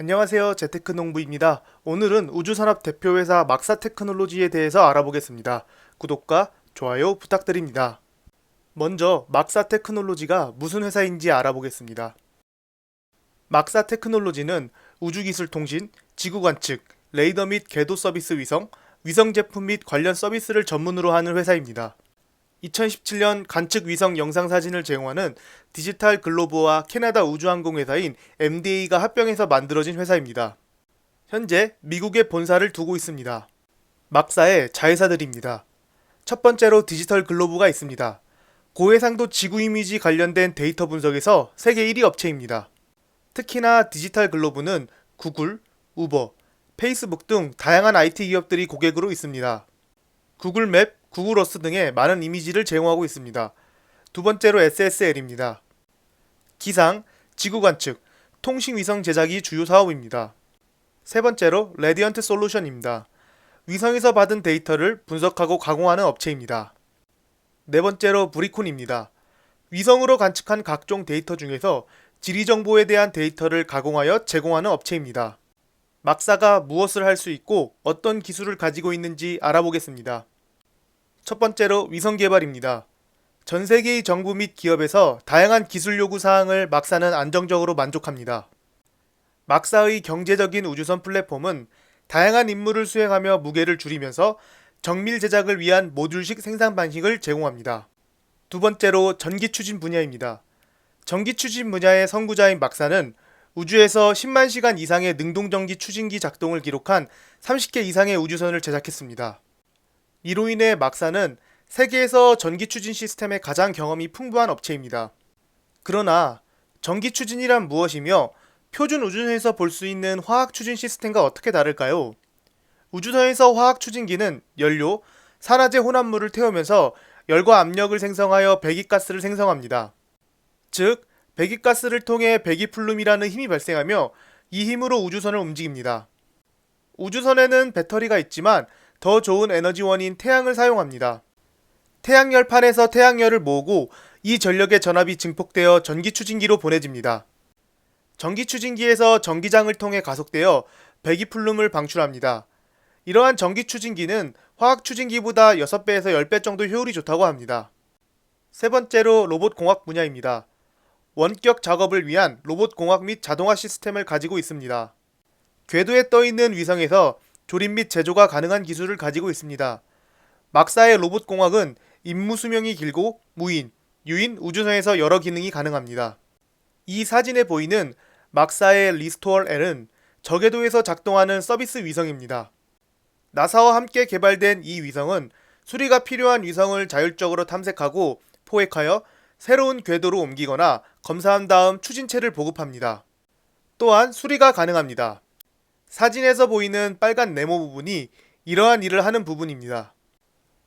안녕하세요. 재테크농부입니다. 오늘은 우주산업 대표회사 막사테크놀로지에 대해서 알아보겠습니다. 구독과 좋아요 부탁드립니다. 먼저 막사테크놀로지가 무슨 회사인지 알아보겠습니다. 막사테크놀로지는 우주기술통신, 지구관측, 레이더 및 궤도 서비스 위성, 위성 제품 및 관련 서비스를 전문으로 하는 회사입니다. 2017년 관측 위성 영상 사진을 제공하는 디지털 글로브와 캐나다 우주항공회사인 MDA가 합병해서 만들어진 회사입니다. 현재 미국에 본사를 두고 있습니다. 막사의 자회사들입니다. 첫 번째로 디지털 글로브가 있습니다. 고해상도 지구 이미지 관련된 데이터 분석에서 세계 1위 업체입니다. 특히나 디지털 글로브는 구글, 우버, 페이스북 등 다양한 IT 기업들이 고객으로 있습니다. 구글 맵, 구글 어스 등의 많은 이미지를 제공하고 있습니다. 두 번째로 SSL입니다. 기상, 지구 관측, 통신 위성 제작이 주요 사업입니다. 세 번째로 레디언트 솔루션입니다. 위성에서 받은 데이터를 분석하고 가공하는 업체입니다. 네 번째로 브리콘입니다. 위성으로 관측한 각종 데이터 중에서 지리 정보에 대한 데이터를 가공하여 제공하는 업체입니다. 막사가 무엇을 할 수 있고 어떤 기술을 가지고 있는지 알아보겠습니다. 첫 번째로 위성 개발입니다. 전 세계의 정부 및 기업에서 다양한 기술 요구 사항을 막사는 안정적으로 만족합니다. 막사의 경제적인 우주선 플랫폼은 다양한 임무를 수행하며 무게를 줄이면서 정밀 제작을 위한 모듈식 생산 방식을 제공합니다. 두 번째로 전기 추진 분야입니다. 전기 추진 분야의 선구자인 막사는 우주에서 10만 시간 이상의 능동전기 추진기 작동을 기록한 30개 이상의 우주선을 제작했습니다. 이로 인해 막사는 세계에서 전기 추진 시스템에 가장 경험이 풍부한 업체입니다. 그러나 전기 추진이란 무엇이며 표준 우주선에서 볼 수 있는 화학 추진 시스템과 어떻게 다를까요? 우주선에서 화학 추진기는 연료, 산화제 혼합물을 태우면서 열과 압력을 생성하여 배기가스를 생성합니다. 즉, 배기가스를 통해 배기플룸이라는 힘이 발생하며 이 힘으로 우주선을 움직입니다. 우주선에는 배터리가 있지만 더 좋은 에너지원인 태양을 사용합니다. 태양열판에서 태양열을 모으고 이 전력의 전압이 증폭되어 전기추진기로 보내집니다. 전기추진기에서 전기장을 통해 가속되어 배기플룸을 방출합니다. 이러한 전기추진기는 화학추진기보다 6배에서 10배 정도 효율이 좋다고 합니다. 세 번째로 로봇공학 분야입니다. 원격 작업을 위한 로봇공학 및 자동화 시스템을 가지고 있습니다. 궤도에 떠있는 위성에서 조립 및 제조가 가능한 기술을 가지고 있습니다. 막사의 로봇공학은 임무 수명이 길고 무인, 유인 우주선에서 여러 기능이 가능합니다. 이 사진에 보이는 막사의 리스토얼 L은 저궤도에서 작동하는 서비스 위성입니다. 나사와 함께 개발된 이 위성은 수리가 필요한 위성을 자율적으로 탐색하고 포획하여 새로운 궤도로 옮기거나 검사한 다음 추진체를 보급합니다. 또한 수리가 가능합니다. 사진에서 보이는 빨간 네모 부분이 이러한 일을 하는 부분입니다.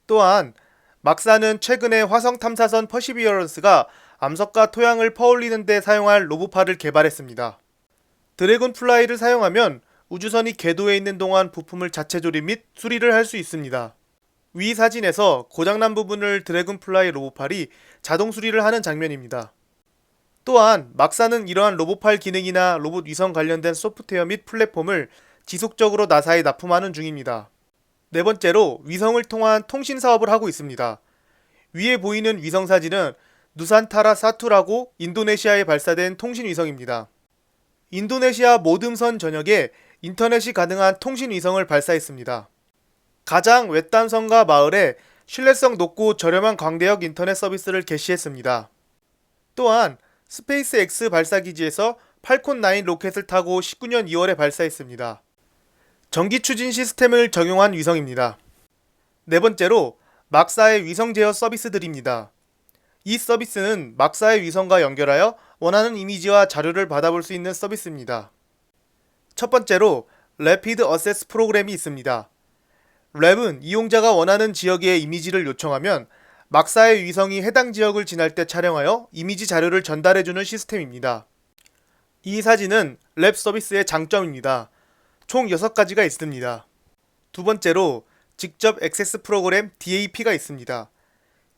또한 막사는 최근에 화성 탐사선 퍼시비어런스가 암석과 토양을 퍼올리는 데 사용할 로봇팔을 개발했습니다. 드래곤플라이를 사용하면 우주선이 궤도에 있는 동안 부품을 자체 조립 및 수리를 할 수 있습니다. 위 사진에서 고장난 부분을 드래곤플라이 로봇팔이 자동 수리를 하는 장면입니다. 또한 막사는 이러한 로봇팔 기능이나 로봇 위성 관련된 소프트웨어 및 플랫폼을 지속적으로 나사에 납품하는 중입니다. 네 번째로 위성을 통한 통신 사업을 하고 있습니다. 위에 보이는 위성 사진은 누산타라 사투라고 인도네시아에 발사된 통신 위성입니다. 인도네시아 모듬선 전역에 인터넷이 가능한 통신 위성을 발사했습니다. 가장 외딴 섬과 마을에 신뢰성 높고 저렴한 광대역 인터넷 서비스를 개시했습니다. 또한 스페이스X 발사기지에서 팔콘9 로켓을 타고 19년 2월에 발사했습니다. 전기 추진 시스템을 적용한 위성입니다. 네 번째로 막사의 위성 제어 서비스들입니다. 이 서비스는 막사의 위성과 연결하여 원하는 이미지와 자료를 받아볼 수 있는 서비스입니다. 첫 번째로 Rapid Access 프로그램이 있습니다. 랩은 이용자가 원하는 지역의 이미지를 요청하면 막사의 위성이 해당 지역을 지날 때 촬영하여 이미지 자료를 전달해주는 시스템입니다. 이 사진은 랩 서비스의 장점입니다. 총 6가지가 있습니다. 두 번째로 직접 액세스 프로그램 DAP가 있습니다.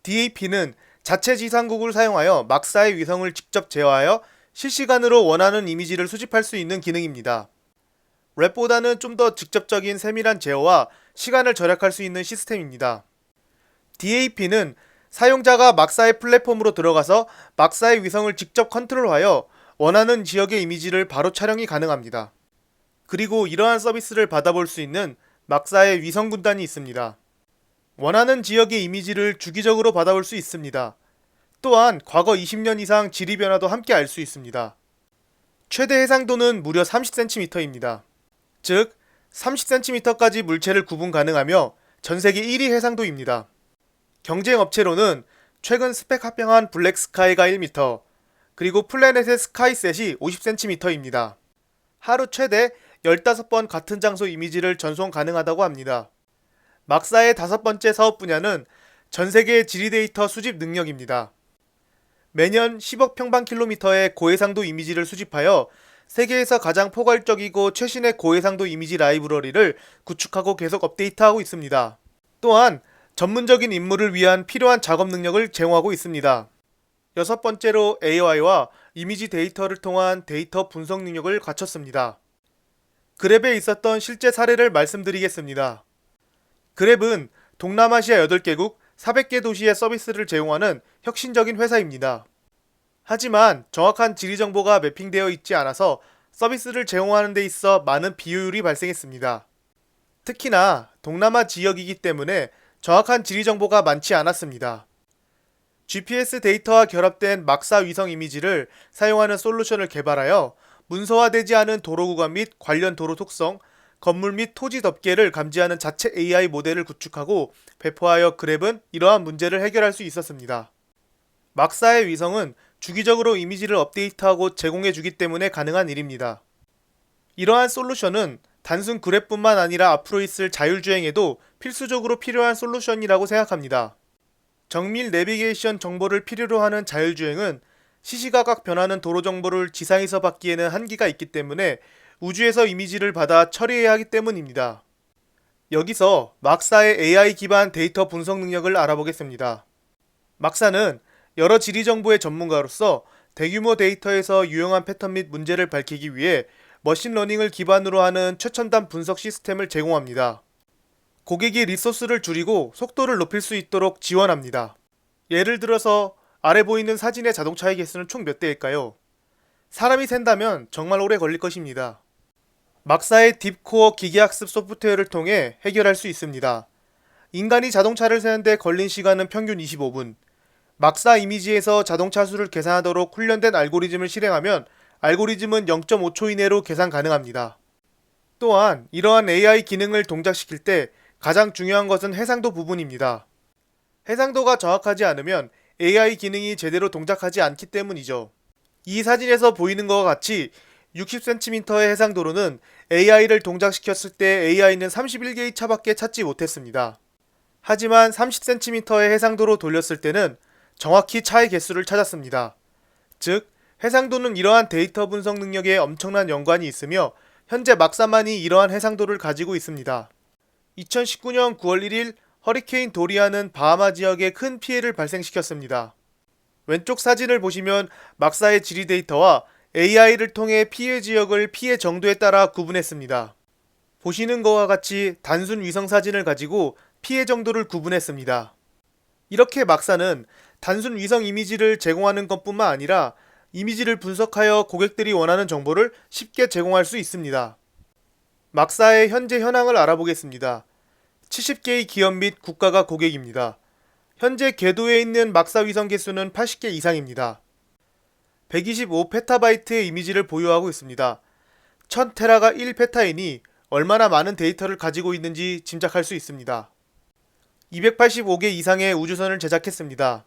DAP는 자체 지상국을 사용하여 막사의 위성을 직접 제어하여 실시간으로 원하는 이미지를 수집할 수 있는 기능입니다. 랩보다는 좀 더 직접적인 세밀한 제어와 시간을 절약할 수 있는 시스템입니다. DAP는 사용자가 막사의 플랫폼으로 들어가서 막사의 위성을 직접 컨트롤하여 원하는 지역의 이미지를 바로 촬영이 가능합니다. 그리고 이러한 서비스를 받아볼 수 있는 막사의 위성 군단이 있습니다. 원하는 지역의 이미지를 주기적으로 받아볼 수 있습니다. 또한 과거 20년 이상 지리 변화도 함께 알 수 있습니다. 최대 해상도는 무려 30cm입니다. 즉 30cm까지 물체를 구분 가능하며 전세계 1위 해상도입니다. 경쟁 업체로는 최근 스펙 합병한 블랙스카이가 1m, 그리고 플래닛의 스카이셋이 50cm입니다. 하루 최대 15번 같은 장소 이미지를 전송 가능하다고 합니다. 막사의 5번째 사업 분야는 전세계 지리 데이터 수집 능력입니다. 매년 10억 평방킬로미터의 고해상도 이미지를 수집하여 세계에서 가장 포괄적이고 최신의 고해상도 이미지 라이브러리를 구축하고 계속 업데이트하고 있습니다. 또한 전문적인 임무를 위한 필요한 작업 능력을 제공하고 있습니다. 6번째로 AI와 이미지 데이터를 통한 데이터 분석 능력을 갖췄습니다. 그랩에 있었던 실제 사례를 말씀드리겠습니다. 그랩은 동남아시아 8개국 400개 도시의 서비스를 제공하는 혁신적인 회사입니다. 하지만 정확한 지리 정보가 매핑되어 있지 않아서 서비스를 제공하는 데 있어 많은 비효율이 발생했습니다. 특히나 동남아 지역이기 때문에 정확한 지리 정보가 많지 않았습니다. GPS 데이터와 결합된 막사 위성 이미지를 사용하는 솔루션을 개발하여 문서화되지 않은 도로 구간 및 관련 도로 특성, 건물 및 토지 덮개를 감지하는 자체 AI 모델을 구축하고 배포하여 그랩은 이러한 문제를 해결할 수 있었습니다. 막사의 위성은 주기적으로 이미지를 업데이트하고 제공해주기 때문에 가능한 일입니다. 이러한 솔루션은 단순 그랩뿐만 아니라 앞으로 있을 자율주행에도 필수적으로 필요한 솔루션이라고 생각합니다. 정밀 내비게이션 정보를 필요로 하는 자율주행은 시시각각 변하는 도로 정보를 지상에서 받기에는 한계가 있기 때문에 우주에서 이미지를 받아 처리해야 하기 때문입니다. 여기서 막사의 AI 기반 데이터 분석 능력을 알아보겠습니다. 막사는 여러 지리 정보의 전문가로서 대규모 데이터에서 유용한 패턴 및 문제를 밝히기 위해 머신러닝을 기반으로 하는 최첨단 분석 시스템을 제공합니다. 고객이 리소스를 줄이고 속도를 높일 수 있도록 지원합니다. 예를 들어서 아래 보이는 사진의 자동차의 개수는 총 몇 대일까요? 사람이 샌다면 정말 오래 걸릴 것입니다. 막사의 딥코어 기계학습 소프트웨어를 통해 해결할 수 있습니다. 인간이 자동차를 세는데 걸린 시간은 평균 25분. 막사 이미지에서 자동차 수를 계산하도록 훈련된 알고리즘을 실행하면 알고리즘은 0.5초 이내로 계산 가능합니다. 또한 이러한 AI 기능을 동작시킬 때 가장 중요한 것은 해상도 부분입니다. 해상도가 정확하지 않으면 AI 기능이 제대로 동작하지 않기 때문이죠. 이 사진에서 보이는 것과 같이 60cm의 해상도로는 AI를 동작시켰을 때 AI는 31개의 차밖에 찾지 못했습니다. 하지만 30cm의 해상도로 돌렸을 때는 정확히 차의 개수를 찾았습니다. 즉, 해상도는 이러한 데이터 분석 능력에 엄청난 연관이 있으며 현재 막사만이 이러한 해상도를 가지고 있습니다. 2019년 9월 1일 허리케인 도리안은 바하마 지역에 큰 피해를 발생시켰습니다. 왼쪽 사진을 보시면 막사의 지리 데이터와 AI를 통해 피해 지역을 피해 정도에 따라 구분했습니다. 보시는 것과 같이 단순 위성 사진을 가지고 피해 정도를 구분했습니다. 이렇게 막사는 단순 위성 이미지를 제공하는 것뿐만 아니라 이미지를 분석하여 고객들이 원하는 정보를 쉽게 제공할 수 있습니다. 막사의 현재 현황을 알아보겠습니다. 70개의 기업 및 국가가 고객입니다. 현재 궤도에 있는 막사 위성 개수는 80개 이상입니다. 125페타바이트의 이미지를 보유하고 있습니다. 1000테라가 1페타이니 얼마나 많은 데이터를 가지고 있는지 짐작할 수 있습니다. 285개 이상의 우주선을 제작했습니다.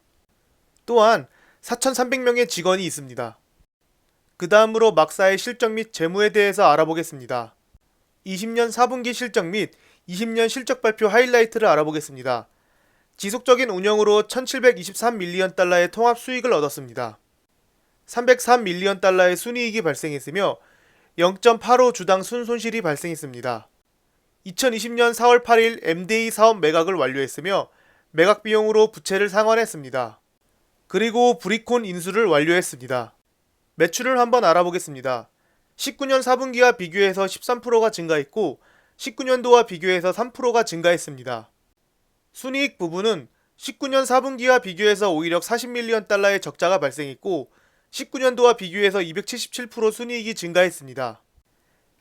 또한 4,300명의 직원이 있습니다. 그 다음으로 막사의 실적 및 재무에 대해서 알아보겠습니다. 20년 4분기 실적 및 20년 실적 발표 하이라이트를 알아보겠습니다. 지속적인 운영으로 1723밀리언 달러의 통합 수익을 얻었습니다. 303밀리언 달러의 순이익이 발생했으며 0.85 주당 순손실이 발생했습니다. 2020년 4월 8일 MDA 사업 매각을 완료했으며 매각 비용으로 부채를 상환했습니다. 그리고 브리콘 인수를 완료했습니다. 매출을 한번 알아보겠습니다. 19년 4분기와 비교해서 13%가 증가했고 19년도와 비교해서 3%가 증가했습니다. 순이익 부분은 19년 4분기와 비교해서 오히려 40밀리언 달러의 적자가 발생했고 19년도와 비교해서 277% 순이익이 증가했습니다.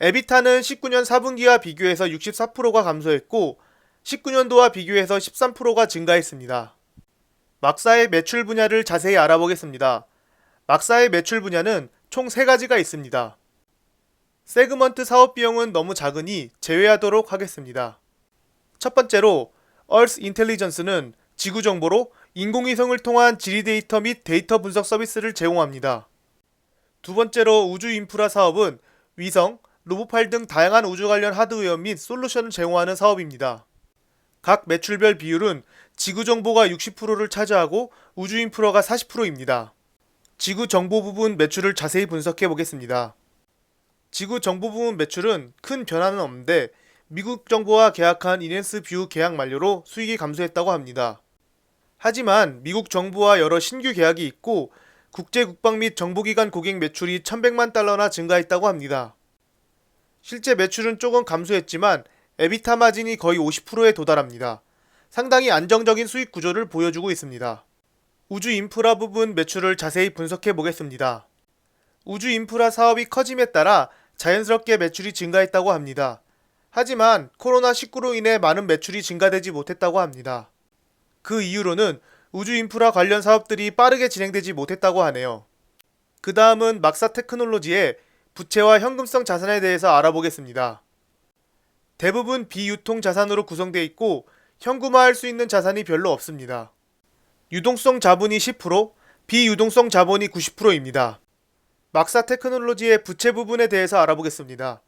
에비타는 19년 4분기와 비교해서 64%가 감소했고 19년도와 비교해서 13%가 증가했습니다. 막사의 매출 분야를 자세히 알아보겠습니다. 막사의 매출 분야는 총 3가지가 있습니다. 세그먼트 사업 비용은 너무 작으니 제외하도록 하겠습니다. 첫 번째로 Earth Intelligence는 지구 정보로 인공위성을 통한 지리 데이터 및 데이터 분석 서비스를 제공합니다. 두 번째로 우주 인프라 사업은 위성, 로보팔 등 다양한 우주 관련 하드웨어 및 솔루션을 제공하는 사업입니다. 각 매출별 비율은 지구 정보가 60%를 차지하고 우주 인프라가 40%입니다. 지구 정보 부분 매출을 자세히 분석해 보겠습니다. 지구 정보 부분 매출은 큰 변화는 없는데 미국 정부와 계약한 이넨스 뷰 계약 만료로 수익이 감소했다고 합니다. 하지만 미국 정부와 여러 신규 계약이 있고 국제 국방 및 정보기관 고객 매출이 1100만 달러나 증가했다고 합니다. 실제 매출은 조금 감소했지만 에비타 마진이 거의 50%에 도달합니다. 상당히 안정적인 수익 구조를 보여주고 있습니다. 우주 인프라 부분 매출을 자세히 분석해 보겠습니다. 우주 인프라 사업이 커짐에 따라 자연스럽게 매출이 증가했다고 합니다. 하지만 코로나19로 인해 많은 매출이 증가되지 못했다고 합니다. 그 이유로는 우주 인프라 관련 사업들이 빠르게 진행되지 못했다고 하네요. 그 다음은 막사 테크놀로지의 부채와 현금성 자산에 대해서 알아보겠습니다. 대부분 비유통 자산으로 구성되어 있고 현금화할 수 있는 자산이 별로 없습니다. 유동성 자본이 10%, 비유동성 자본이 90%입니다. 막사 테크놀로지의 부채 부분에 대해서 알아보겠습니다.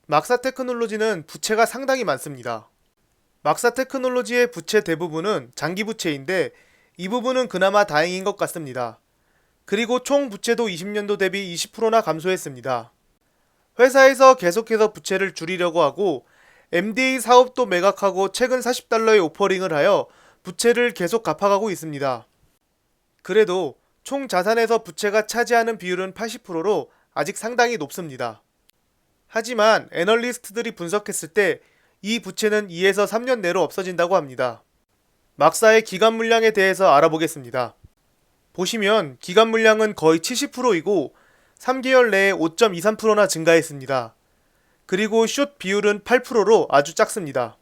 막사 테크놀로지는 부채가 상당히 많습니다. 막사 테크놀로지의 부채 대부분은 장기 부채인데 이 부분은 그나마 다행인 것 같습니다. 그리고 총 부채도 20년도 대비 20%나 감소했습니다. 회사에서 계속해서 부채를 줄이려고 하고 MDA 사업도 매각하고 최근 40달러의 오퍼링을 하여 부채를 계속 갚아가고 있습니다. 그래도 총 자산에서 부채가 차지하는 비율은 80%로 아직 상당히 높습니다. 하지만 애널리스트들이 분석했을 때 이 부채는 2에서 3년 내로 없어진다고 합니다. 막사의 기간 물량에 대해서 알아보겠습니다. 보시면 기간 물량은 거의 70%이고 3개월 내에 5.23%나 증가했습니다. 그리고 숏 비율은 8%로 아주 작습니다.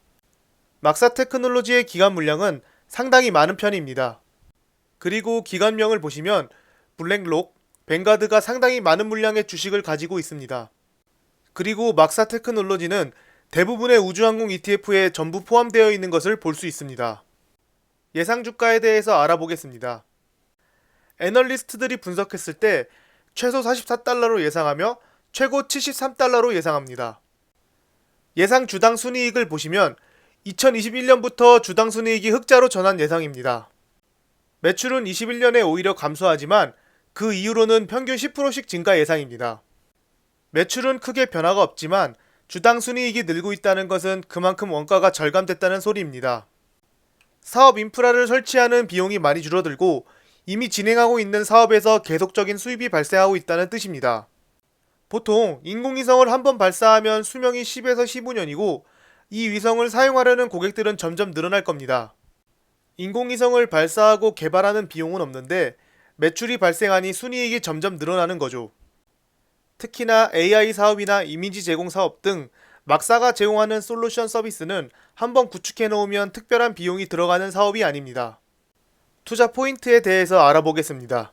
막사 테크놀로지의 기간 물량은 상당히 많은 편입니다. 그리고 기관명을 보시면 블랙록, 뱅가드가 상당히 많은 물량의 주식을 가지고 있습니다. 그리고 막사 테크놀로지는 대부분의 우주항공 ETF에 전부 포함되어 있는 것을 볼 수 있습니다. 예상 주가에 대해서 알아보겠습니다. 애널리스트들이 분석했을 때 최소 44달러로 예상하며 최고 73달러로 예상합니다. 예상 주당 순이익을 보시면 2021년부터 주당 순이익이 흑자로 전환 예상입니다. 매출은 21년에 오히려 감소하지만 그 이후로는 평균 10%씩 증가 예상입니다. 매출은 크게 변화가 없지만 주당 순이익이 늘고 있다는 것은 그만큼 원가가 절감됐다는 소리입니다. 사업 인프라를 설치하는 비용이 많이 줄어들고 이미 진행하고 있는 사업에서 계속적인 수입이 발생하고 있다는 뜻입니다. 보통 인공위성을 한번 발사하면 수명이 10에서 15년이고 이 위성을 사용하려는 고객들은 점점 늘어날 겁니다. 인공위성을 발사하고 개발하는 비용은 없는데 매출이 발생하니 순이익이 점점 늘어나는 거죠. 특히나 AI 사업이나 이미지 제공 사업 등 막사가 제공하는 솔루션 서비스는 한번 구축해 놓으면 특별한 비용이 들어가는 사업이 아닙니다. 투자 포인트에 대해서 알아보겠습니다.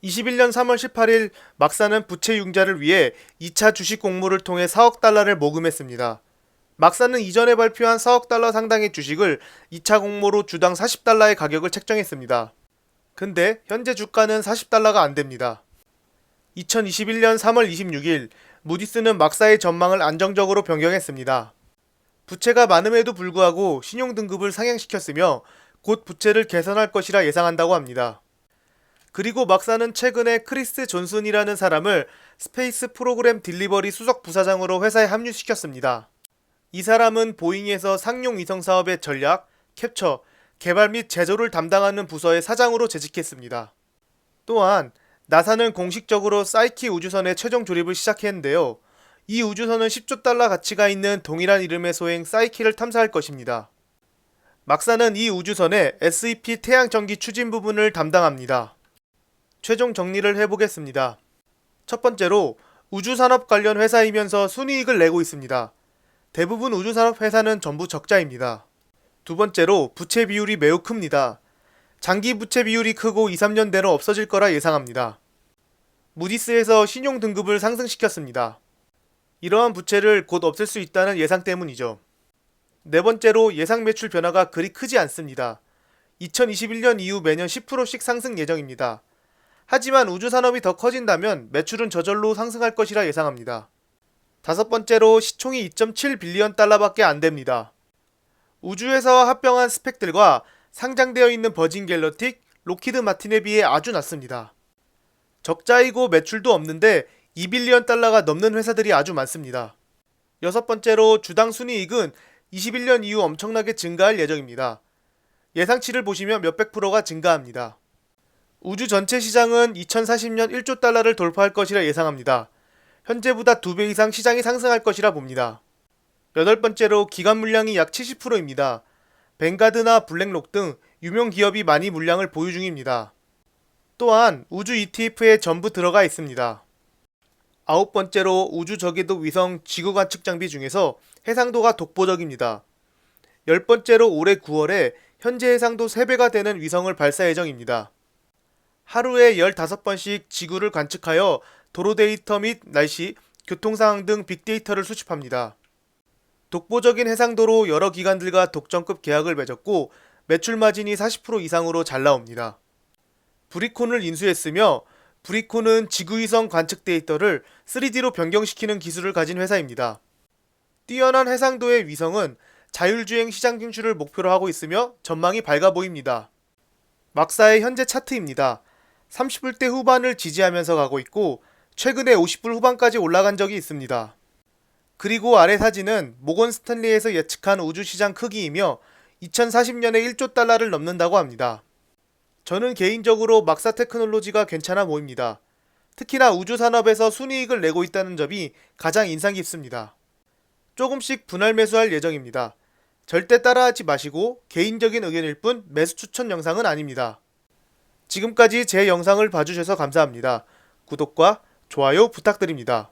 21년 3월 18일 막사는 부채 융자를 위해 2차 주식 공모를 통해 4억 달러를 모금했습니다. 막사는 이전에 발표한 4억 달러 상당의 주식을 2차 공모로 주당 40달러의 가격을 책정했습니다. 근데 현재 주가는 40달러가 안됩니다. 2021년 3월 26일 무디스는 막사의 전망을 안정적으로 변경했습니다. 부채가 많음에도 불구하고 신용등급을 상향시켰으며 곧 부채를 개선할 것이라 예상한다고 합니다. 그리고 막사는 최근에 크리스 존슨이라는 사람을 스페이스 프로그램 딜리버리 수석 부사장으로 회사에 합류시켰습니다. 이 사람은 보잉에서 상용 위성 사업의 전략, 캡처, 개발 및 제조를 담당하는 부서의 사장으로 재직했습니다. 또한 나사는 공식적으로 사이키 우주선의 최종 조립을 시작했는데요. 이 우주선은 10조 달러 가치가 있는 동일한 이름의 소행 사이키를 탐사할 것입니다. 막사는 이 우주선의 SEP 태양전기 추진 부분을 담당합니다. 최종 정리를 해보겠습니다. 첫 번째로 우주산업 관련 회사이면서 순이익을 내고 있습니다. 대부분 우주산업 회사는 전부 적자입니다. 두 번째로 부채 비율이 매우 큽니다. 장기 부채 비율이 크고 2-3년 내로 없어질 거라 예상합니다. 무디스에서 신용 등급을 상승시켰습니다. 이러한 부채를 곧 없앨 수 있다는 예상 때문이죠. 네 번째로 예상 매출 변화가 그리 크지 않습니다. 2021년 이후 매년 10%씩 상승 예정입니다. 하지만 우주산업이 더 커진다면 매출은 저절로 상승할 것이라 예상합니다. 다섯 번째로 시총이 2.7 빌리언 달러밖에 안 됩니다. 우주회사와 합병한 스펙들과 상장되어 있는 버진 갤럭틱, 록히드 마틴에 비해 아주 낮습니다. 적자이고 매출도 없는데 2빌리언 달러가 넘는 회사들이 아주 많습니다. 여섯 번째로 주당 순이익은 21년 이후 엄청나게 증가할 예정입니다. 예상치를 보시면 몇백 프로가 증가합니다. 우주 전체 시장은 2040년 1조 달러를 돌파할 것이라 예상합니다. 현재보다 2배 이상 시장이 상승할 것이라 봅니다. 여덟 번째로 기관 물량이 약 70%입니다. 뱅가드나 블랙록 등 유명 기업이 많이 물량을 보유 중입니다. 또한 우주 ETF에 전부 들어가 있습니다. 아홉 번째로 우주 저궤도 위성 지구 관측 장비 중에서 해상도가 독보적입니다. 열 번째로 올해 9월에 현재 해상도 3배가 되는 위성을 발사 예정입니다. 하루에 15번씩 지구를 관측하여 도로 데이터 및 날씨, 교통 상황 등 빅데이터를 수집합니다. 독보적인 해상도로 여러 기관들과 독점급 계약을 맺었고 매출 마진이 40% 이상으로 잘 나옵니다. 브리콘을 인수했으며 브리콘은 지구위성 관측 데이터를 3D로 변경시키는 기술을 가진 회사입니다. 뛰어난 해상도의 위성은 자율주행 시장 진출을 목표로 하고 있으며 전망이 밝아 보입니다. 막사의 현재 차트입니다. 30불대 후반을 지지하면서 가고 있고 최근에 50불 후반까지 올라간 적이 있습니다. 그리고 아래 사진은 모건 스탠리에서 예측한 우주시장 크기이며 2040년에 1조 달러를 넘는다고 합니다. 저는 개인적으로 막사 테크놀로지가 괜찮아 보입니다. 특히나 우주산업에서 순이익을 내고 있다는 점이 가장 인상 깊습니다. 조금씩 분할 매수할 예정입니다. 절대 따라하지 마시고 개인적인 의견일 뿐 매수 추천 영상은 아닙니다. 지금까지 제 영상을 봐주셔서 감사합니다. 구독과 좋아요 부탁드립니다.